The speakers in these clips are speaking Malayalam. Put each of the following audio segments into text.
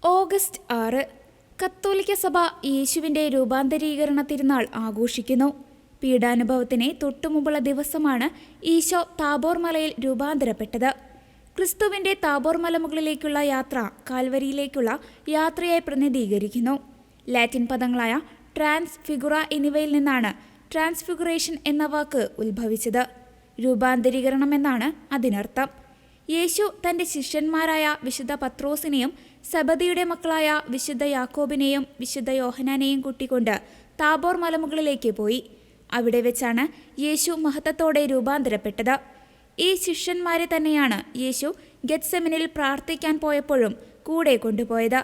ഓഗസ്റ്റ് 6 കത്തോലിക്ക സഭ യേശുവിൻ്റെ രൂപാന്തരീകരണ തിരുനാൾ ആഘോഷിക്കുന്നു. പീഡാനുഭവത്തിന് തൊട്ടുമുമ്പുള്ള ദിവസമാണ് ഈശോ താബോർ മലയിൽ രൂപാന്തരപ്പെട്ടത്. ക്രിസ്തുവിൻ്റെ താബോർ മലമുകളിലേക്കുള്ള യാത്ര കാൽവരിയിലേക്കുള്ള യാത്രയായി പ്രതിനിധീകരിക്കുന്നു. ലാറ്റിൻ പദങ്ങളായ ട്രാൻസ് ഫിഗുറ എന്നിവയിൽ നിന്നാണ് ട്രാൻസ്ഫിഗുറേഷൻ എന്ന വാക്ക് ഉത്ഭവിച്ചത്. രൂപാന്തരീകരണം എന്നാണ് അതിനർത്ഥം. യേശു തൻ്റെ ശിഷ്യന്മാരായ വിശുദ്ധ പത്രോസിനെയും സബദിയുടെ മക്കളായ വിശുദ്ധ യാക്കോബിനെയും വിശുദ്ധ യോഹന്നാനെയും കൂട്ടിക്കൊണ്ട് താബോർ മലമുകളിലേക്ക് പോയി. അവിടെ വെച്ചാണ് യേശു മഹത്വത്തോടെ രൂപാന്തരപ്പെട്ടത്. ഈ ശിഷ്യന്മാരെ തന്നെയാണ് യേശു ഗെത്സെമനിൽ പ്രാർത്ഥിക്കാൻ പോയപ്പോഴും കൂടെ കൊണ്ടുപോയത്.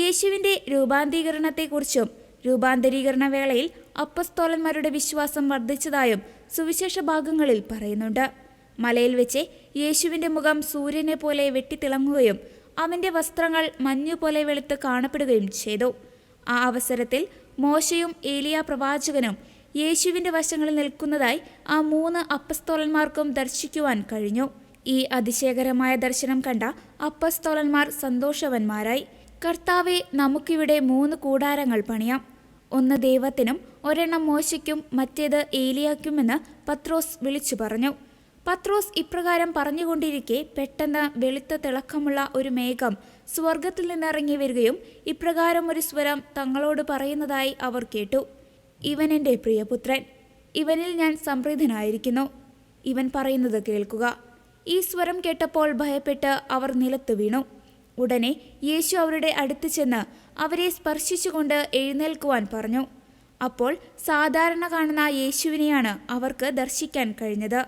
യേശുവിൻ്റെ രൂപാന്തരീകരണത്തെക്കുറിച്ചും രൂപാന്തരീകരണ വേളയിൽ അപ്പസ്തോലന്മാരുടെ വിശ്വാസം വർദ്ധിച്ചതായും സുവിശേഷ ഭാഗങ്ങളിൽ പറയുന്നുണ്ട്. മലയിൽ വെച്ച് യേശുവിൻ്റെ മുഖം സൂര്യനെ പോലെ വെട്ടിത്തിളങ്ങുകയും അവൻ്റെ വസ്ത്രങ്ങൾ മഞ്ഞുപോലെ വെളുത്ത് കാണപ്പെടുകയും ചെയ്തു. ആ അവസരത്തിൽ മോശയും ഏലിയ പ്രവാചകനും യേശുവിൻ്റെ വശങ്ങളിൽ നിൽക്കുന്നതായി ആ 3 അപ്പസ്തോലന്മാർക്കും ദർശിക്കുവാൻ കഴിഞ്ഞു. ഈ അതിശയകരമായ ദർശനം കണ്ട അപ്പസ്തോലന്മാർ സന്തോഷവാന്മാരായി. കർത്താവെ, നമുക്കിവിടെ 3 കൂടാരങ്ങൾ പണിയാം. ഒന്ന് ദൈവത്തിനും ഒരെണ്ണം മോശയ്ക്കും മറ്റേത് ഏലിയാക്കുമെന്ന് പത്രോസ് വിളിച്ചു പറഞ്ഞു. പത്രോസ് ഇപ്രകാരം പറഞ്ഞുകൊണ്ടിരിക്കെ പെട്ടെന്ന് വെളുത്ത തിളക്കമുള്ള ഒരു മേഘം സ്വർഗത്തിൽ നിന്നിറങ്ങി വരികയും ഇപ്രകാരം ഒരു സ്വരം തങ്ങളോട് പറയുന്നതായി അവർ കേട്ടു. ഇവൻ എൻ്റെ പ്രിയപുത്രൻ, ഇവനിൽ ഞാൻ സംപ്രീതനായിരിക്കുന്നു. ഇവൻ പറയുന്നത് കേൾക്കുക. ഈ സ്വരം കേട്ടപ്പോൾ ഭയപ്പെട്ട് അവർ നിലത്ത് വീണു. ഉടനെ യേശു അവരുടെ അടുത്ത് ചെന്ന് അവരെ സ്പർശിച്ചുകൊണ്ട് എഴുന്നേൽക്കുവാൻ പറഞ്ഞു. അപ്പോൾ സാധാരണ കാണുന്ന യേശുവിനെയാണ് അവർക്ക് ദർശിക്കാൻ കഴിഞ്ഞത്.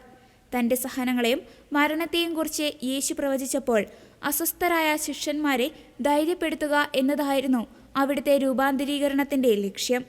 തൻ്റെ സഹനങ്ങളെയും മരണത്തെയും കുറിച്ച് യേശു പ്രവചിച്ചപ്പോൾ അസ്വസ്ഥരായ ശിഷ്യന്മാരെ ധൈര്യപ്പെടുത്തുക എന്നതായിരുന്നു അവിടുത്തെ രൂപാന്തരീകരണത്തിൻ്റെ ലക്ഷ്യം.